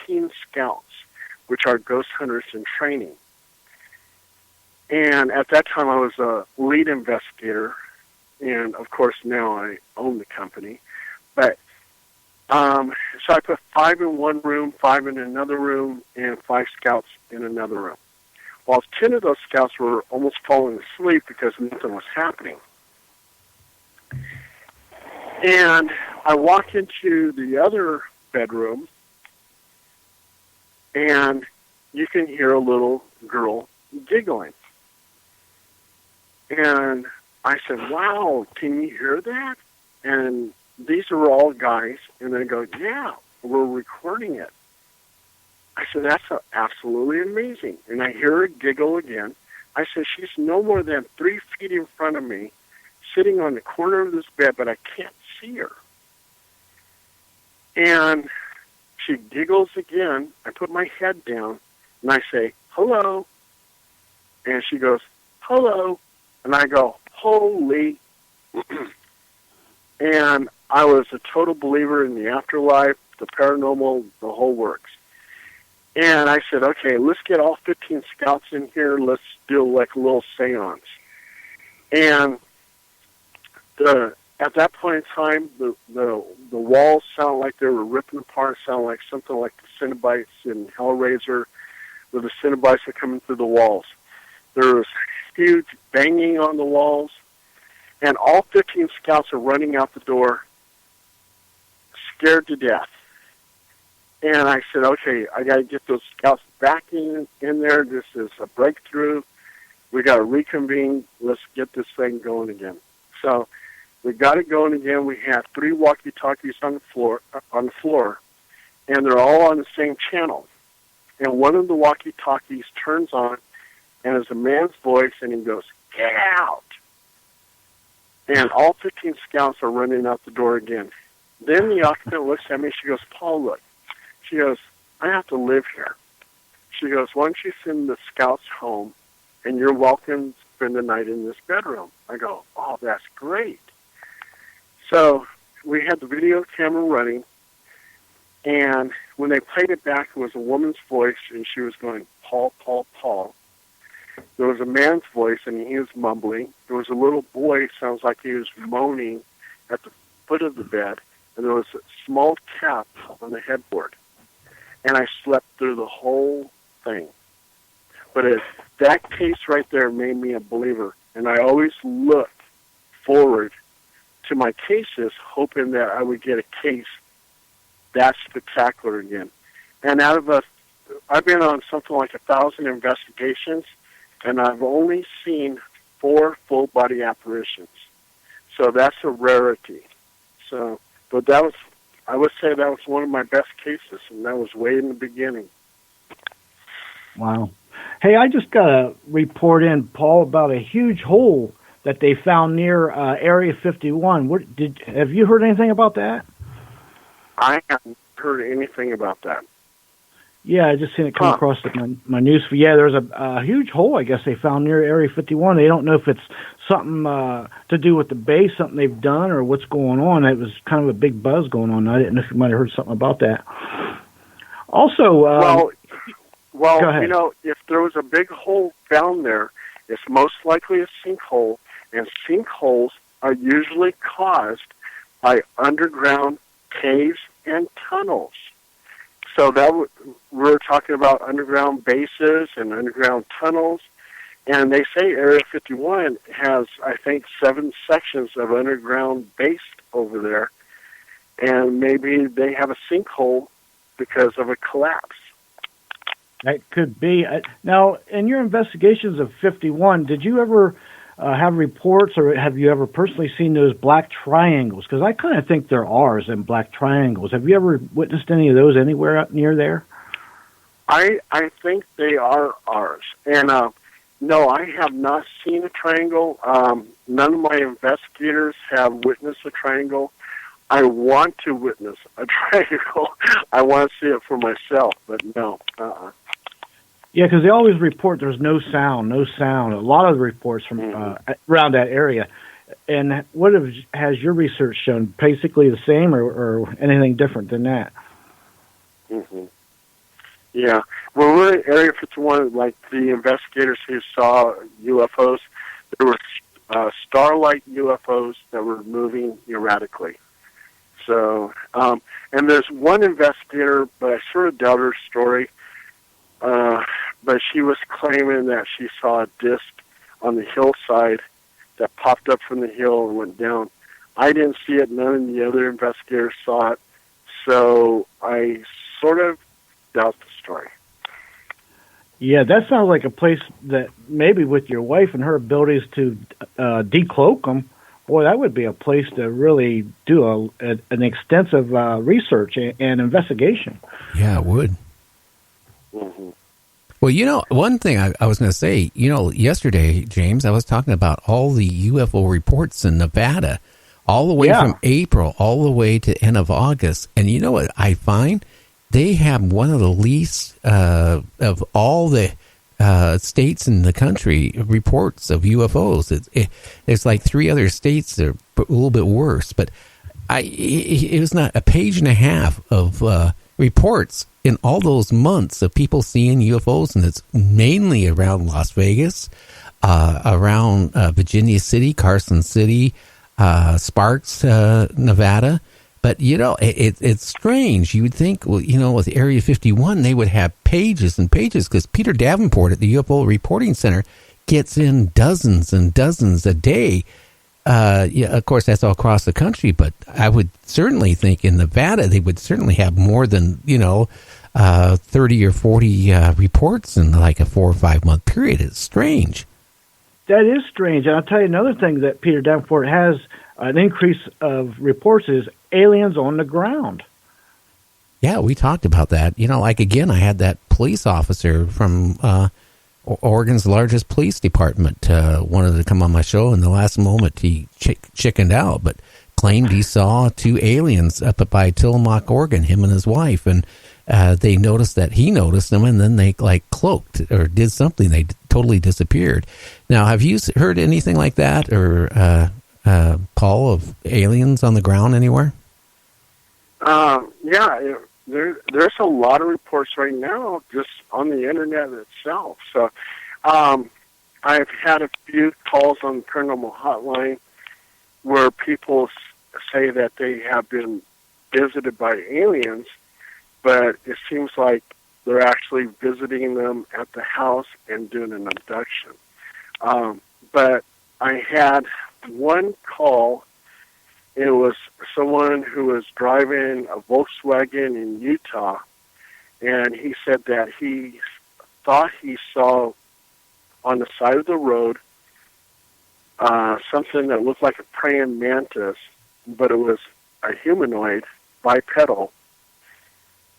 15 scouts, which are ghost hunters in training. And at that time, I was a lead investigator, and of course now I own the company. But so I put 5 in one room, 5 in another room, and 5 scouts in another room. Well, 10 of those scouts were almost falling asleep because nothing was happening. And I walk into the other bedroom, and you can hear a little girl giggling. And I said, wow, can you hear that? And these are all guys. And they go, yeah, we're recording it. I said, that's absolutely amazing. And I hear her giggle again. I said, she's no more than 3 feet in front of me, sitting on the corner of this bed, but I can't see her. And she giggles again. I put my head down, and I say, hello. And she goes, hello. And I go, holy. And I was a total believer in the afterlife, the paranormal, the whole works. And I said, okay, let's get all 15 scouts in here. Let's do like a little seance. And at that point in time, the walls sound like they were ripping apart, sound like something like the Cenobites in Hellraiser, where the Cenobites are coming through the walls. There was huge banging on the walls, and all 15 scouts are running out the door, scared to death. And I said, okay, I got to get those scouts back in there. This is a breakthrough. We got to reconvene. Let's get this thing going again. So we got it going again. We had 3 walkie-talkies on the floor, and they're all on the same channel. And one of the walkie-talkies turns on, and it's a man's voice, and he goes, get out. And all 15 scouts are running out the door again. Then the occupant looks at me. She goes, Paul, look. She goes, I have to live here. She goes, why don't you send the scouts home, and you're welcome to spend the night in this bedroom. I go, oh, that's great. So we had the video camera running, and when they played it back, it was a woman's voice, and she was going, Paul, Paul, Paul. There was a man's voice, and he was mumbling. There was a little boy, sounds like he was moaning at the foot of the bed, and there was a small cap on the headboard. And I slept through the whole thing. But that case right there made me a believer, and I always look forward to my cases, hoping that I would get a case that spectacular again. And I've been on something like 1,000 investigations, and I've only seen 4 full-body apparitions. So that's a rarity. So, but that was, I would say that was one of my best cases, and that was way in the beginning. Wow. Hey, I just got a report in, Paul, about a huge hole that they found near Area 51. Have you heard anything about that? I haven't heard anything about that. Yeah, I just seen it come across my news feed. Yeah, there's a huge hole, I guess, they found near Area 51. They don't know if it's something to do with the base, something they've done, or what's going on. It was kind of a big buzz going on. I didn't know if you might have heard something about that. Also, well, you know, if there was a big hole found there, it's most likely a sinkhole, and sinkholes are usually caused by underground caves and tunnels. So we're talking about underground bases and underground tunnels, and they say Area 51 has, I think, 7 sections of underground base over there, and maybe they have a sinkhole because of a collapse. That could be. Now, in your investigations of 51, did you ever have reports, or have you ever personally seen those black triangles? Because I kind of think there are some black triangles. Have you ever witnessed any of those anywhere up near there? I think they are ours. And no, I have not seen a triangle. None of my investigators have witnessed a triangle. I want to witness a triangle. I want to see it for myself, but no. Yeah, because they always report there's no sound. A lot of the reports from around that area. And what has your research shown? Basically the same, or anything different than that? Mm-hmm. Yeah. When we were in Area 51, like the investigators who saw UFOs, there were starlight UFOs that were moving erratically. So, and there's one investigator, but I sort of doubt her story, but she was claiming that she saw a disc on the hillside that popped up from the hill and went down. I didn't see it. None of the other investigators saw it. So I sort of doubt the story. Yeah, that sounds like a place that maybe with your wife and her abilities to decloak them, boy, that would be a place to really do an extensive research and investigation. Yeah, it would. Mm-hmm. Well, one thing I was going to say, yesterday, James, I was talking about all the UFO reports in Nevada, all the way from April all the way to end of August. And you know what I find? They have one of the least of all the states in the country reports of UFOs. It's like 3 other states that are a little bit worse. But it was not a page and a half of reports in all those months of people seeing UFOs, and it's mainly around Las Vegas, around Virginia City, Carson City, Sparks, Nevada. But, it's strange. You would think, with Area 51, they would have pages and pages, because Peter Davenport at the UFO Reporting Center gets in dozens and dozens a day. Of course, that's all across the country, but I would certainly think in Nevada, they would certainly have more than, 30 or 40 reports in like a 4 or 5 month period. It's strange. That is strange. And I'll tell you another thing that Peter Davenport has an increase of reports is aliens on the ground. Yeah, we talked about that. Again, I had that police officer from Oregon's largest police department wanted to come on my show, and the last moment he chickened out, but claimed he saw 2 aliens up by Tillamook, Oregon, him and his wife, and they noticed that he noticed them, and then they cloaked or did something. They totally disappeared. Now, have you heard anything like that, or Paul, of aliens on the ground anywhere? Yeah, there's a lot of reports right now just on the internet itself. So I've had a few calls on the paranormal hotline where people say that they have been visited by aliens, but it seems like they're actually visiting them at the house and doing an abduction. But I had one call. It was someone who was driving a Volkswagen in Utah, and he said that he thought he saw on the side of the road something that looked like a praying mantis, but it was a humanoid, bipedal,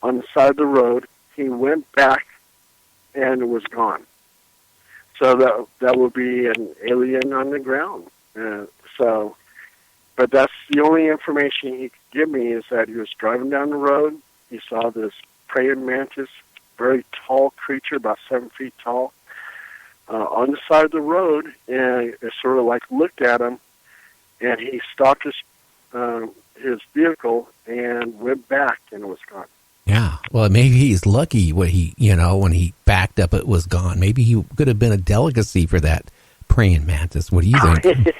on the side of the road. He went back, and it was gone. So that would be an alien on the ground. But that's the only information he could give me, is that he was driving down the road. He saw this praying mantis, very tall creature, about 7 feet tall, on the side of the road, and it sort of looked at him, and he stopped his vehicle and went back, and it was gone. Yeah, well, maybe he's lucky when he backed up, it was gone. Maybe he could have been a delicacy for that praying mantis. What do you think?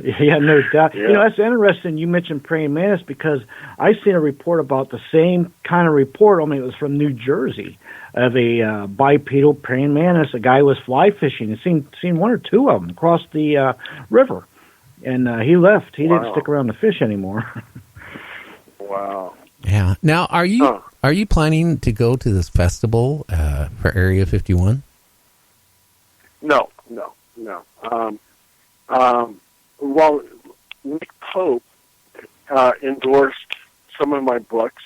Yeah, no doubt. Yeah. That's interesting you mentioned praying mantis, because I seen a report about the same kind of report, only it was from New Jersey, of a bipedal praying mantis. A guy was fly fishing and seen 1 or 2 of them across the river, and he left. He didn't stick around to fish anymore. Wow. Yeah. Now, are you planning to go to this festival for Area 51? No. Well, Nick Pope endorsed some of my books,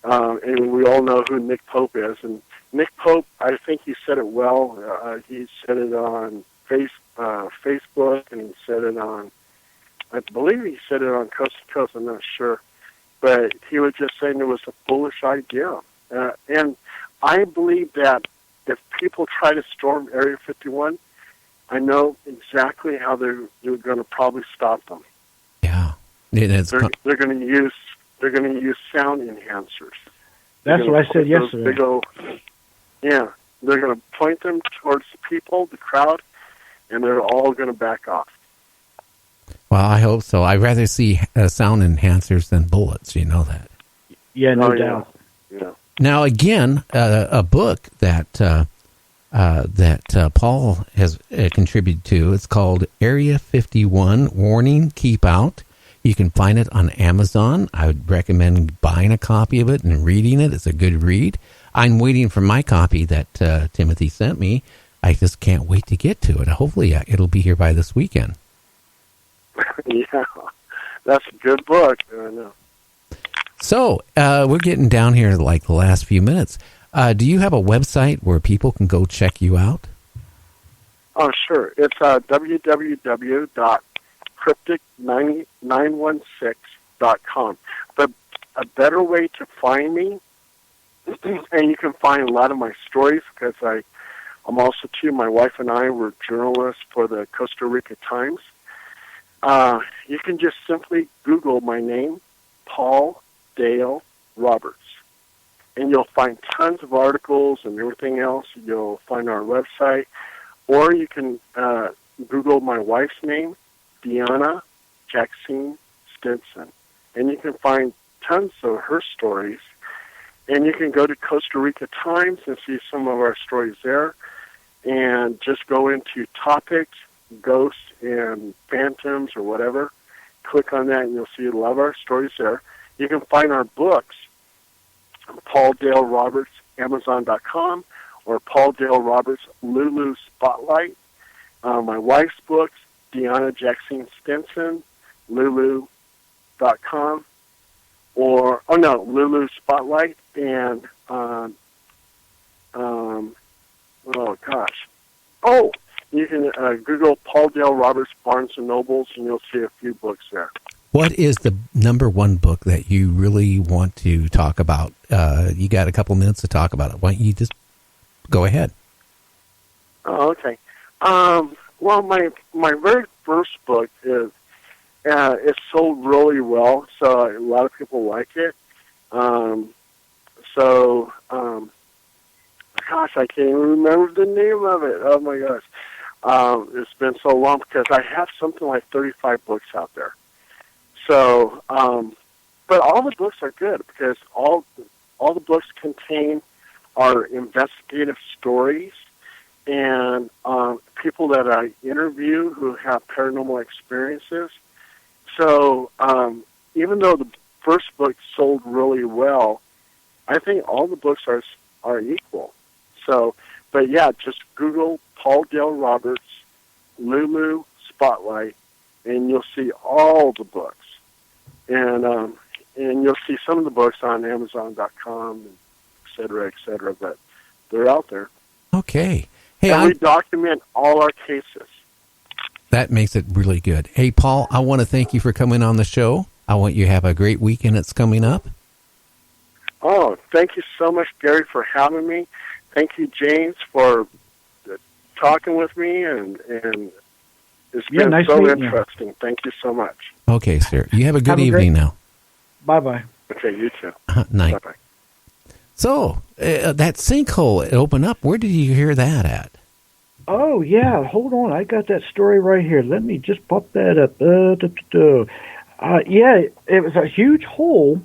and we all know who Nick Pope is. And Nick Pope, I think he said it well. He said it on Facebook, and he said it on, I believe he said it on Coast to Coast, I'm not sure. But he was just saying it was a foolish idea. And I believe that if people try to storm Area 51, I know exactly how they're going to probably stop them. Yeah, they're going to use sound enhancers. That's what I said yesterday. Yeah, they're going to point them towards the people, the crowd, and they're all going to back off. Well, I hope so. I'd rather see sound enhancers than bullets. You know that. Yeah, no doubt. Yeah. Now, again, a book that Paul has contributed to. It's called Area 51: Warning, Keep Out. You can find it on Amazon. I would recommend buying a copy of it and reading it. It's a good read. I'm waiting for my copy that Timothy sent me. I just can't wait to get to it. Hopefully, it'll be here by this weekend. Yeah, that's a good book. I know. So, we're getting down here like the last few minutes. Do you have a website where people can go check you out? Oh, sure. It's www.cryptic916.com. But a better way to find me, and you can find a lot of my stories, because I'm also, too, my wife and I were journalists for the Costa Rica Times. You can just simply Google my name, Paul Dale Roberts, and you'll find tons of articles and everything else. You'll find our website, or you can Google my wife's name, Deanna Jackson Stinson, and you can find tons of her stories. And you can go to Costa Rica Times and see some of our stories there, and just go into topics, ghosts and phantoms or whatever. Click on that and you'll see a lot of our stories there. You can find our books, Paul Dale Roberts, Amazon.com, or Paul Dale Roberts, Lulu Spotlight. My wife's books, Deanna Jackson Stinson, Lulu.com, or, Lulu Spotlight, and, you can Google Paul Dale Roberts, Barnes & Nobles, and you'll see a few books there. What is the number one book that you really want to talk about? You got a couple minutes to talk about it. Why don't you just go ahead? Oh, okay. Well, my very first book is it's sold really well, so a lot of people like it. Gosh, I can't even remember the name of it. Oh my gosh. It's been so long, because I have something like 35 books out there. So, but all the books are good, because all the books contain are investigative stories, and people that I interview who have paranormal experiences. So, even though the first book sold really well, I think all the books are equal. So, but yeah, just Google Paul Dale Roberts, Lulu Spotlight, and you'll see all the books. And you'll see some of the books on Amazon.com, et cetera, but they're out there. Okay. Hey, and we document all our cases. That makes it really good. Hey, Paul, I want to thank you for coming on the show. I want you to have a great weekend that's coming up. Oh, thank you so much, Gary, for having me. Thank you, James, for talking with me, and it's been nice so meeting interesting. you. Thank you so much. Okay, sir. You have a good evening now. Bye-bye. Okay, you too. Night. Bye-bye. So, that sinkhole opened up. Where did you hear that at? Oh, yeah. Hold on. I got that story right here. Let me just pop that up. Yeah, it was a huge hole.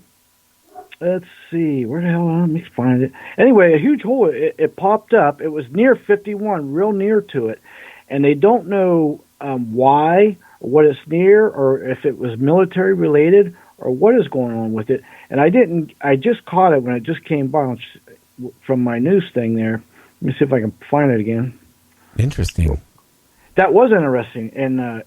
Let's see. Where the hell? Let me find it. Anyway, a huge hole. It popped up. It was near 51, real near to it. And they don't know why, or what it's near, or if it was military related, or what is going on with it. And I just caught it when it just came by from my news thing there. Let me see if I can find it again. Interesting. That was interesting, and I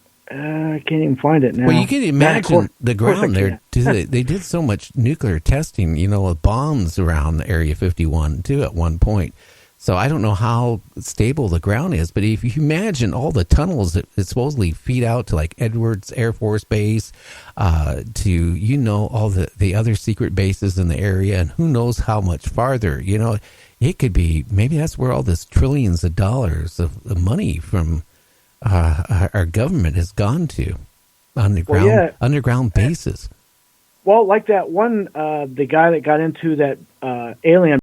can't even find it now. Well, you can imagine the ground there. They did so much nuclear testing, with bombs around Area 51, too, at one point. So I don't know how stable the ground is, but if you imagine all the tunnels that supposedly feed out to, like, Edwards Air Force Base, to, all the other secret bases in the area, and who knows how much farther, it could be, maybe that's where all this trillions of dollars of money from our government has gone to, underground bases. Well, like that one, the guy that got into that alien